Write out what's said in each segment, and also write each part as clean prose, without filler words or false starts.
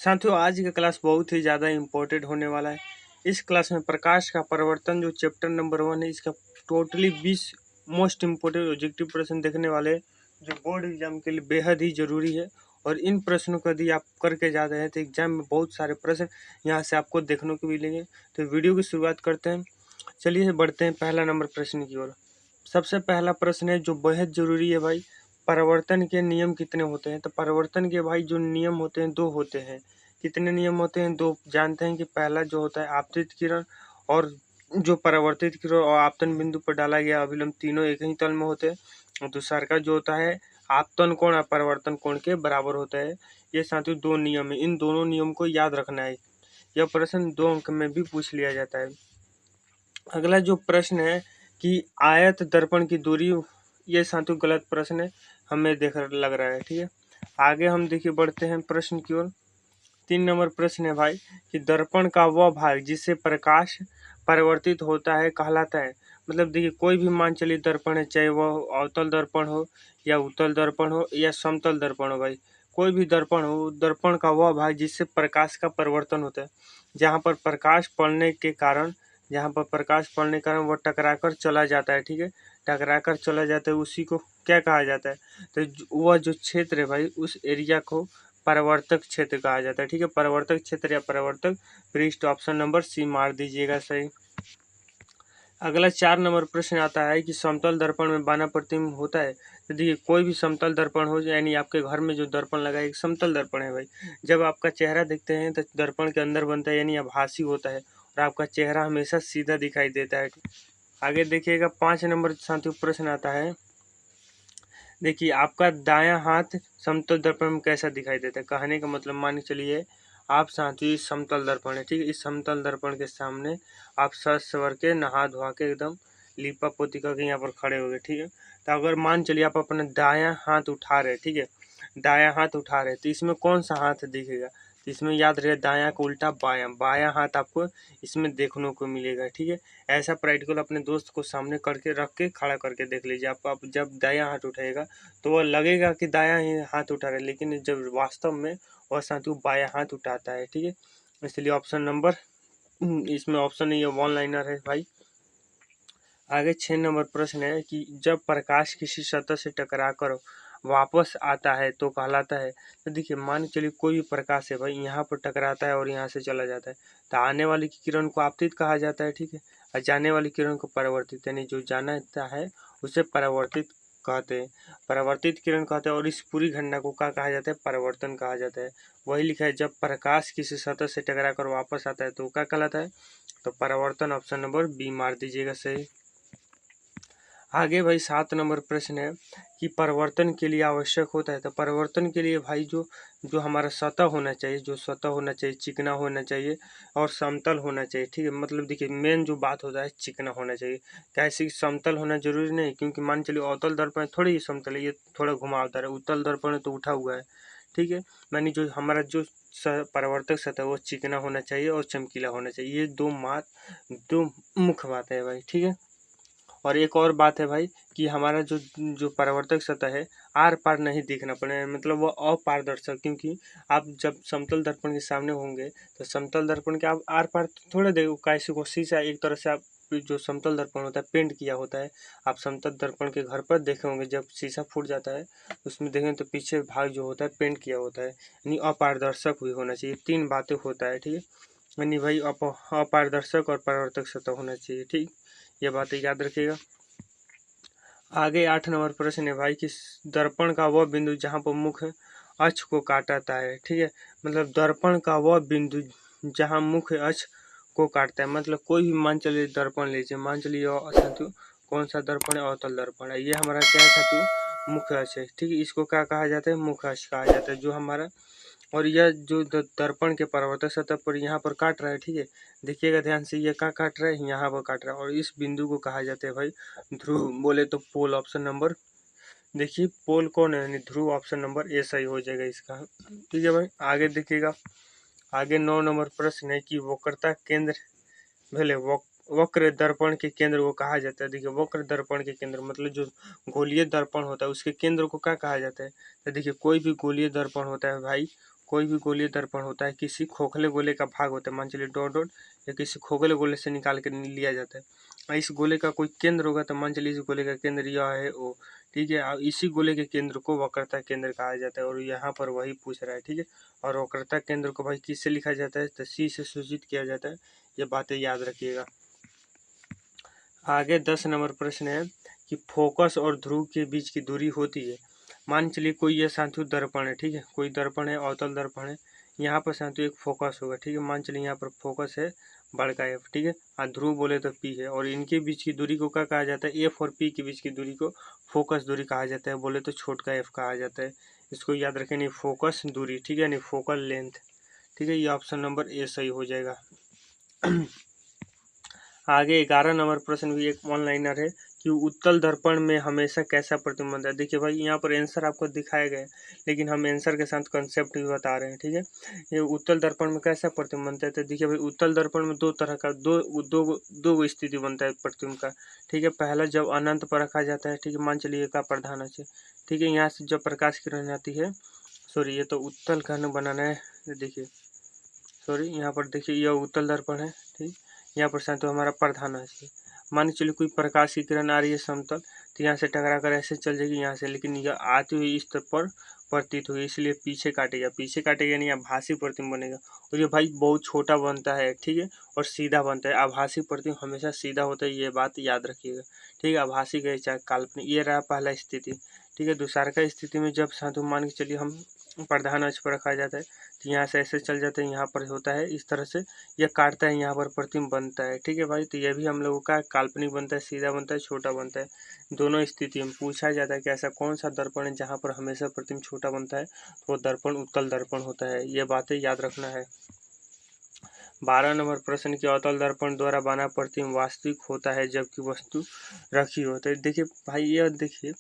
साथियों, आज का क्लास बहुत ही ज़्यादा इम्पोर्टेंट होने वाला है। इस क्लास में प्रकाश का परिवर्तन जो चैप्टर नंबर 1 है, इसका टोटली 20 मोस्ट इम्पोर्टेंट ऑब्जेक्टिव प्रश्न देखने वाले हैं, जो बोर्ड एग्जाम के लिए बेहद ही जरूरी है। और इन प्रश्नों को यदि आप करके जाते हैं तो एग्जाम में बहुत सारे प्रश्न यहाँ से आपको देखने को मिलेंगे। तो वीडियो की शुरुआत करते हैं। चलिए बढ़ते हैं पहला नंबर प्रश्न की ओर। सबसे पहला प्रश्न है जो बेहद जरूरी है भाई, परिवर्तन के नियम कितने होते हैं। तो परिवर्तन के भाई जो नियम होते हैं 2 होते हैं। कितने नियम होते हैं? 2 जानते हैं कि पहला जो होता है आपतित किरण, और जो परावर्तित किरण और आपतन बिंदु पर डाला गया अभिलंब तीनों एक ही तल में होते हैं। और दूसरा का जो होता है आपतन कोण और परिवर्तन कोण के बराबर होता है। ये साथियों 2 नियम है, इन दोनों नियम को याद रखना है। यह प्रश्न 2 अंक में भी पूछ लिया जाता है। अगला जो प्रश्न है कि आयत दर्पण की दूरी, ये साथियों गलत प्रश्न है, हमें देख लग रहा है। ठीक है, आगे हम देखिए बढ़ते हैं प्रश्न की ओर। 3 नंबर प्रश्न है भाई कि दर्पण का वह भाग जिससे प्रकाश परिवर्तित होता है कहलाता है। मतलब देखिए कोई भी मान चलिए दर्पण है, चाहे वह अवतल दर्पण हो या उत्तल दर्पण हो या समतल दर्पण हो, भाई कोई भी दर्पण हो, दर्पण का वह भाग जिससे प्रकाश का परिवर्तन होता है। जहाँ पर प्रकाश पड़ने के कारण वह टकरा कर चला जाता है। ठीक है, टकरा कर चला जाता है, उसी को क्या कहा जाता है? तो वह जो क्षेत्र है भाई, उस एरिया को परावर्तक क्षेत्र कहा जाता है। ठीक है, परावर्तक क्षेत्र या परावर्तक पृष्ठ, ऑप्शन नंबर सी मार दीजिएगा सही। अगला 4 नंबर प्रश्न आता है कि समतल दर्पण में बाना प्रतिबिंब होता है। तो देखिए कोई भी समतल दर्पण हो, यानी आपके घर में जो दर्पण लगा है एक समतल दर्पण है भाई। जब आपका चेहरा देखते हैं तो दर्पण के अंदर बनता है, यानी आभासी होता है, और आपका चेहरा हमेशा सीधा दिखाई देता है। आगे देखिएगा 5 नंबर साथियों प्रश्न आता है। देखिए आपका दायां हाथ समतल दर्पण में कैसा दिखाई देता है। कहने का मतलब मान के चलिए आप साथियों समतल दर्पण है, ठीक है, इस समतल दर्पण के सामने आप सज सवर के नहा धोआ के एकदम लीपा पोती करके यहाँ पर खड़े हो गए। ठीक है, तो अगर मान चलिए आप अपना दायां हाथ उठा रहे, ठीक है, दायां हाथ उठा रहे, तो इसमें कौन सा हाथ दिखेगा? तो इसमें याद रहे दायां का उल्टा बायां, बायां हाथ आपको इसमें देखने को मिलेगा। ठीक है, ऐसा प्रैक्टिकल अपने दोस्त को सामने करके रख के खड़ा करके देख लीजिए। आप जब दायां हाथ उठाएगा तो वह लगेगा कि दायां ही हाथ उठा रहा है, लेकिन जब वास्तव में वह साथियों बायां हाथ उठाता है। ठीक है, इसलिए ऑप्शन नंबर, इसमें ऑप्शन नहीं है, वन लाइनर है भाई। आगे 6 नंबर प्रश्न है कि जब प्रकाश किसी सतह से टकरा कर वापस आता है तो कहलाता है। तो देखिए मान चलिए कोई भी प्रकाश है भाई, यहाँ पर टकराता है और यहाँ से चला जाता है, तो आने वाली किरण को आपतित कहा जाता है। ठीक है, और जाने वाली किरण को परावर्तित, यानी जो जाना है उसे परावर्तित कहते हैं, परावर्तित किरण कहते हैं। और इस पूरी घटना को क्या कहा जाता है? परिवर्तन कहा जाता है। वही लिखा है, जब प्रकाश किसी सतह से टकरा कर वापस आता है तो क्या कहलाता है? तो परिवर्तन, ऑप्शन नंबर बी मार दीजिएगा सही। आगे भाई 7 नंबर प्रश्न है कि परिवर्तन के लिए आवश्यक होता है। तो परिवर्तन के लिए भाई जो जो हमारा सतह होना चाहिए, जो सतह होना चाहिए चिकना होना चाहिए और समतल होना चाहिए। ठीक है, मतलब देखिए मेन जो बात होता है चिकना होना चाहिए। कैसे समतल होना जरूरी नहीं, क्योंकि मान चलिए अवतल दर्पण थोड़ी ही समतल है, ये थोड़ा घुमावदार है। उत्तल दर्पण है तो उठा हुआ है। ठीक है, मानी जो हमारा जो परावर्तक सतह वो चिकना होना चाहिए और चमकीला होना चाहिए। ये दो मुख्य बात है भाई। ठीक है, और एक और बात है भाई कि हमारा जो जो परावर्तक सतह है आर पार नहीं दिखना पड़े, मतलब वो अपारदर्शक, क्योंकि आप जब समतल दर्पण के सामने होंगे तो समतल दर्पण के आप आर पार थोड़े देखो, कैसे को शीशा एक तरह से आप जो समतल दर्पण होता है पेंट किया होता है। आप समतल दर्पण के घर पर देखे होंगे, जब शीशा फूट जाता है उसमें देखें तो पीछे भाग जो होता है पेंट किया होता है, यानी अपारदर्शक भी होना चाहिए। 3 बातें होता है। ठीक है, यानी भाई अपारदर्शक और परावर्तक सतह होना चाहिए। ठीक, ये बातें याद रखिएगा। आगे 8 नंबर प्रश्न है भाई कि दर्पण का वह बिंदु जहाँ पर मुख्य अक्ष को काटता है। ठीक है, मतलब दर्पण का वह बिंदु जहाँ मुख्य अक्ष को काटता है, मतलब कोई भी मान चलिए दर्पण लीजिए, मान चलिए साथियों कौन सा दर्पण है? अवतल दर्पण है। ये हमारा क्या है साथियों? मुख्य अक्ष है। ठीक है, इसको क्या कहा जाता है? मुख्य अक्ष कहा जाता है जो हमारा। और यह जो दर्पण के परावर्तक सतह पर यहाँ पर काट रहा है, ठीक है, देखिएगा ध्यान से, ये क्या काट रहा है? यहाँ पर काट रहा है, और इस बिंदु को कहा जाता है भाई ध्रुव, बोले तो पोल, ऑप्शन नंबर, देखिए पोल कौन है? यानी ध्रुव, ऑप्शन नंबर ए सही हो जाएगा इसका। ठीक है भाई, आगे देखिएगा। आगे 9 नंबर प्रश्न है कि वक्रता केंद्र भले वक्र दर्पण के केंद्र को कहा जाता है। देखिए वक्र दर्पण के केंद्र मतलब जो गोलीय दर्पण होता है उसके केंद्र को क्या कहा जाता है? तो देखिए कोई भी गोलीय दर्पण होता है भाई कोई भी गोलीय दर्पण होता है किसी खोखले गोले का भाग होता है, मान चलिए डॉट डॉट, या किसी खोखले गोले से निकाल के लिया जाता है। और इस गोले का कोई केंद्र होगा तो मान चलिए इस गोले का केंद्र यह है ओ, ठीक है। और इसी गोले के केंद्र को वक्रता केंद्र कहा जाता है, और यहाँ पर वही पूछ रहा है, ठीक है। और वक्रता केंद्र को भाई किससे लिखा जाता है, तो सी से सूचित किया जाता है। ये बातें याद रखिएगा। आगे 10 नंबर प्रश्न है कि फोकस और ध्रुव के बीच की दूरी होती है। मान चलिए कोई ये साथियों दर्पण है, ठीक है, कोई दर्पण है, अवतल दर्पण है। यहाँ पर साथियों एक फोकस होगा, ठीक है। मान चलिए यहाँ पर फोकस है बड़का एफ, ठीक है, और ध्रुव बोले तो पी है, और इनके बीच की दूरी को क्या कहा जाता है, एफ और पी के बीच की दूरी को फोकस दूरी कहा जाता है, बोले तो छोटका एफ कहा जाता है। इसको याद रखें, नहीं फोकस दूरी, ठीक है, नहीं फोकल लेंथ, ठीक है। ये ऑप्शन नंबर ए सही हो जाएगा। आगे 11 नंबर प्रश्न भी एक ऑनलाइनर है कि उत्तल दर्पण में हमेशा कैसा प्रतिबिंब बनता है। देखिए भाई यहाँ पर आंसर आपको दिखाया गया है, लेकिन हम आंसर के साथ कंसेप्ट भी बता रहे हैं, ठीक है। ये उत्तल दर्पण में कैसा प्रतिबिंब बनता है, तो देखिए भाई उत्तल दर्पण में दो तरह का दो स्थिति बनता है प्रतिबिंब का, ठीक है। पहला जब अनंत पर रखा जाता है, ठीक है, मान चलिए का प्रधान है, ठीक है। यहाँ से जब प्रकाश किरण आती है, सॉरी ये तो उत्तल घन बनाना है, देखिए सॉरी, यहाँ पर देखिए यह उत्तल दर्पण है, ठीक। यहाँ पर साथ हमारा प्रधान है, मान के चलिए कोई प्रकाश की किरण आ रही है समतल, तो यहाँ से टकरा कर ऐसे चल जाएगी यहाँ से, लेकिन यह आती हुई इस तरफ पर प्रतीत हुई, इसलिए पीछे काटेगा नहीं, आभासी प्रतिबिंब बनेगा। और ये भाई बहुत छोटा बनता है, ठीक है, और सीधा बनता है। आभासी प्रतिबिंब हमेशा सीधा होता है, ये बात याद रखिएगा, ठीक है। आभासी गए चाहे काल्पनिक, ये रहा पहला स्थिति, ठीक है। दूसरा का स्थिति में जब साधु मान के चलिए हम प्रधान अक्ष पर रखा जाता है, तो यहाँ से ऐसे चल जाते हैं, यहाँ पर होता है इस तरह से, यह काटता है, यहाँ पर प्रतिबिंब बनता है, ठीक है भाई। तो यह भी हम लोगों का काल्पनिक बनता है, सीधा बनता है, छोटा बनता है, दोनों स्थिति में पूछा जाता है कि ऐसा कौन सा दर्पण है जहाँ पर हमेशा प्रतिबिंब छोटा बनता है, तो वो दर्पण उत्तल दर्पण होता है। ये बातें याद रखना है। 12 नंबर प्रश्न की अवतल दर्पण द्वारा बना प्रतिबिंब वास्तविक होता है जबकि वस्तु रखी होता है। देखिए भाई ये देखिए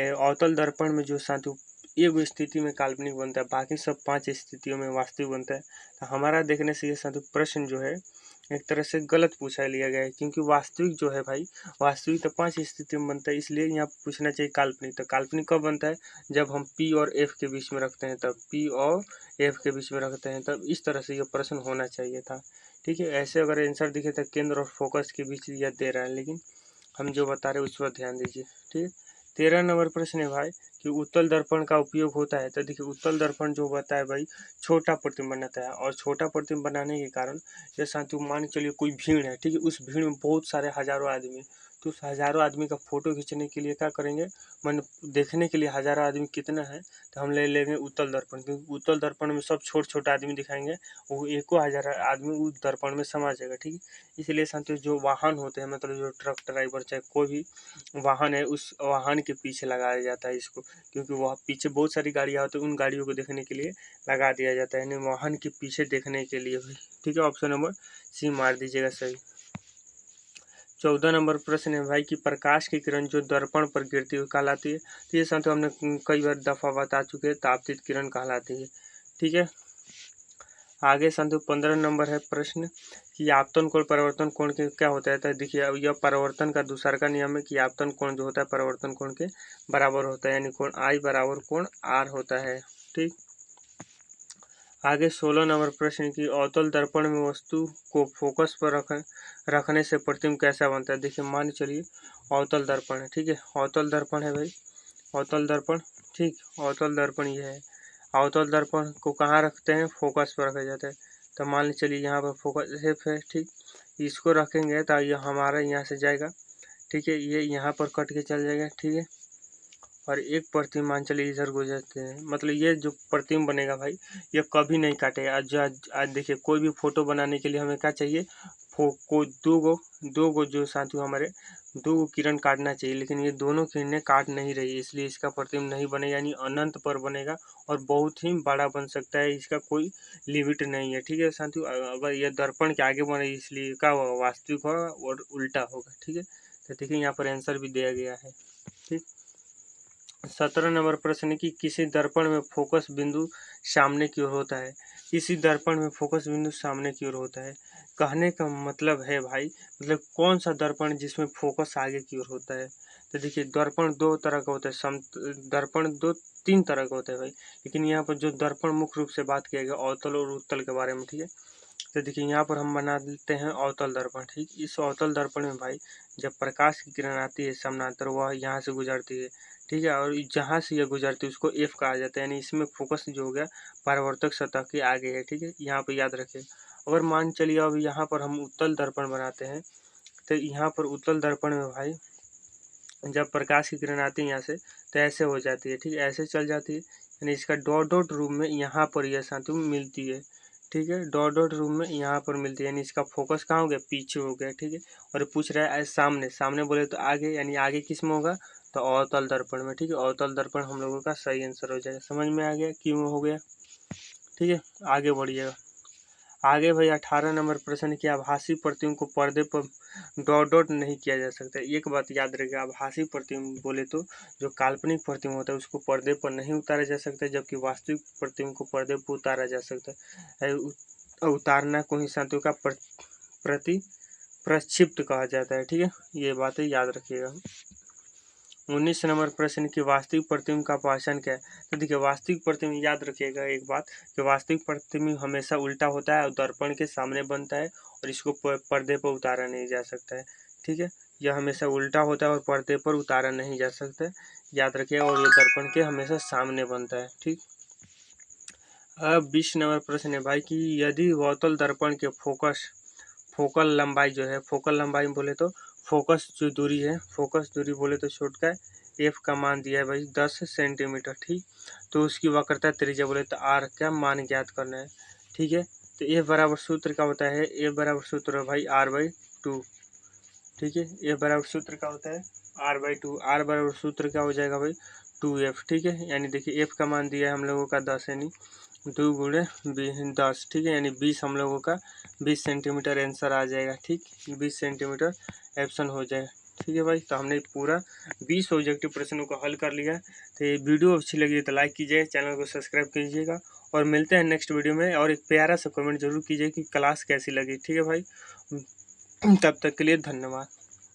अवतल दर्पण में जो साधु एक स्थिति में काल्पनिक बनता है, बाकी सब 5 स्थितियों में वास्तविक बनता है। तो हमारा देखने से ये साधु प्रश्न जो है एक तरह से गलत पूछा लिया गया है, क्योंकि वास्तविक जो है भाई, वास्तविक तो 5 स्थिति में बनता है, इसलिए यहाँ पूछना चाहिए काल्पनिक। तो काल्पनिक कब बनता है, जब हम पी और एफ के बीच में रखते हैं, तब पी और एफ के बीच में रखते हैं, तब इस तरह से ये प्रश्न होना चाहिए था, ठीक है। ऐसे अगर आंसर दिखे तो केंद्र और फोकस के बीच यह दे रहा है, लेकिन हम जो बता रहे हैं उस पर ध्यान दीजिए, ठीक है। 13 नंबर प्रश्न है भाई कि उत्तल दर्पण का उपयोग होता है। तो देखिए उत्तल दर्पण जो होता है भाई छोटा प्रतिबिंब बनाता है, और छोटा प्रतिबिंब बनाने के कारण जैसा तुम मान के चलिए कोई भीड़ है, ठीक है, उस भीड़ में बहुत सारे हजारों आदमी, तो उस हजारों आदमी का फोटो खींचने के लिए क्या करेंगे, मन देखने के लिए हजारों आदमी कितना है, तो हम ले लेंगे उत्तल दर्पण, क्योंकि उत्तल दर्पण में सब छोटे छोटे आदमी दिखाएंगे, वो एको हजार आदमी उस दर्पण में समा जाएगा, ठीक है। इसलिए साथियों जो वाहन होते हैं, मतलब जो ट्रक ड्राइवर चाहे कोई भी वाहन है, उस वाहन के पीछे लगाया जाता है इसको, क्योंकि वह पीछे बहुत सारी गाड़ियाँ होती है, उन गाड़ियों को देखने के लिए लगा दिया जाता है, यानी वाहन के पीछे देखने के लिए भी, ठीक है। ऑप्शन नंबर सी मार दीजिएगा सही। 14 नंबर प्रश्न है भाई कि प्रकाश की किरण जो दर्पण पर गिरती हुई कहलाती है। तो ये साथियों हमने कई बार दफा बता चुके हैं, तापतित किरण कहलाती है, ठीक है। आगे साथियों 15 नंबर है प्रश्न कि आपतन कोण परिवर्तन कोण के क्या होता है। तो देखिए अब यह परिवर्तन का दूसरा का नियम है कि आपतन कोण जो होता है परिवर्तन कोण के बराबर होता है, यानी कोण आई बराबर कोण आर होता है, ठीक। आगे 16 नंबर प्रश्न की अवतल दर्पण में वस्तु को फोकस पर रखने से प्रतिबिंब कैसा बनता है। देखिए मान चलिए अवतल दर्पण है, ठीक है, अवतल दर्पण है भाई, अवतल दर्पण, ठीक, अवतल दर्पण ये है। अवतल दर्पण को कहाँ रखते हैं, फोकस पर रखा जाता है। तो मान ली चलिए यहाँ पर फोकस एफ है, ठीक, इसको रखेंगे तो ये हमारा यहाँ से जाएगा, ठीक है, ये यहाँ पर कट के चल जाएगा, ठीक है। और एक प्रतिबिंब मान चलिए इधर गुजरते हैं, मतलब ये जो प्रतिबिंब बनेगा भाई ये कभी नहीं काटेगा। आज देखिए कोई भी फोटो बनाने के लिए हमें क्या चाहिए, को दो गो जो साथियों हमारे दो किरण काटना चाहिए, लेकिन ये दोनों किरणें काट नहीं रही, इसलिए इसका प्रतिबिंब नहीं बनेगा, यानी अनंत पर बनेगा और बहुत ही बड़ा बन सकता है, इसका कोई लिमिट नहीं है, ठीक है साथियों। अगर ये दर्पण के आगे बने इसलिए का वास्तविक होगा और उल्टा होगा, ठीक है। तो देखिए यहाँ पर आंसर भी दिया गया है, ठीक। 17 नंबर प्रश्न की किसी दर्पण में फोकस बिंदु सामने की ओर होता है। किसी दर्पण में फोकस बिंदु सामने की ओर होता है, कहने का मतलब है भाई, मतलब कौन सा दर्पण जिसमें फोकस आगे की ओर होता है। तो देखिए दर्पण दो तरह का होता है, दर्पण दो तीन तरह का होता है भाई, लेकिन यहाँ पर जो दर्पण मुख्य रूप से बात किया गया अवतल और उत्तल के बारे में, ठीक है। तो देखिए यहाँ पर हम बना देते हैं अवतल दर्पण, ठीक। इस अवतल दर्पण में भाई जब प्रकाश की किरण आती है समानांतर, वह यहाँ से गुजरती है, ठीक है, और जहाँ से यह गुजरती है उसको एफ कहा जाता है, यानी इसमें फोकस जो हो गया परावर्तक सतह के आगे है, ठीक है, यहाँ पर याद रखें। अगर मान चलिए अब यहाँ पर हम उत्तल दर्पण बनाते हैं, तो यहाँ पर उत्तल दर्पण में भाई जब प्रकाश की किरण आती है यहाँ से तो ऐसे हो जाती है, ठीक है, ऐसे चल जाती है, यानी इसका डॉट डॉट रूप में यहाँ पर यह साथी मिलती है, ठीक है, डॉट डॉट रूप में यहाँ पर मिलती है, यानी इसका फोकस कहाँ हो गया, पीछे हो गया, ठीक है। और पूछ रहा है सामने, सामने बोले तो आगे, यानी आगे किस में होगा, तो अवतल दर्पण में, ठीक है। अवतल दर्पण हम लोगों का सही आंसर हो जाएगा। समझ में आ गया क्यों हो गया, ठीक है। आगे बढ़िएगा। आगे भाई 18 नंबर प्रश्न की आभासी प्रतिबिंब को पर्दे पर डॉट डॉट नहीं किया जा सकता। एक बात याद रखिए, आभासी प्रतिबिंब बोले तो जो काल्पनिक प्रतिबिंब होता है उसको पर्दे पर नहीं उतारा जा सकता, जबकि वास्तविक प्रतिबिंब को पर्दे पर उतारा जा सकता है। उतारना को ही साथियों का प्रति प्रक्षिप्त कहा जाता है, ठीक है, ये बातें याद रखिएगा। 19 नंबर प्रश्न की वास्तविक प्रतिबिंब का पहचान क्या है। तो देखिए वास्तविक प्रतिबिंब याद रखिएगा एक बात कि वास्तविक प्रतिबिंब हमेशा उल्टा होता है और दर्पण के सामने बनता है और इसको पर्दे पर उतारा नहीं जा सकता है, ठीक है। यह हमेशा उल्टा होता है और पर्दे पर उतारा नहीं जा सकता है, याद रखिएगा, और ये दर्पण के हमेशा सामने बनता है, ठीक। अब 20 नंबर प्रश्न है भाई कि यदि अवतल दर्पण के फोकल लंबाई जो है, फोकल लंबाई बोले तो फोकस जो दूरी है, फोकस दूरी बोले तो छोटका एफ का मान दिया है भाई 10 सेंटीमीटर, ठीक। तो उसकी वक्रता त्रिज्या बोले तो आर का मान ज्ञात करना है, ठीक है। तो एफ बराबर सूत्र का होता है, एफ बराबर सूत्र है भाई r/2, ठीक है। एफ बराबर सूत्र का होता है r/2, आर बराबर सूत्र क्या हो जाएगा भाई 2f, ठीक है। यानी देखिए एफ का मान दिया है हम लोगों का 10, यानी 2 गुणे 10, ठीक है, यानी 20 हम लोगों का 20 सेंटीमीटर आंसर आ जाएगा, ठीक, 20 सेंटीमीटर ऑप्शन हो जाए, ठीक है भाई। तो हमने पूरा 20 ऑब्जेक्टिव प्रश्नों को हल कर लिया। तो ये वीडियो अच्छी लगी तो लाइक कीजिए, चैनल को सब्सक्राइब कीजिएगा और मिलते हैं नेक्स्ट वीडियो में। और एक प्यारा सा कमेंट जरूर कीजिए कि क्लास कैसी लगी, ठीक है भाई। तब तक के लिए धन्यवाद।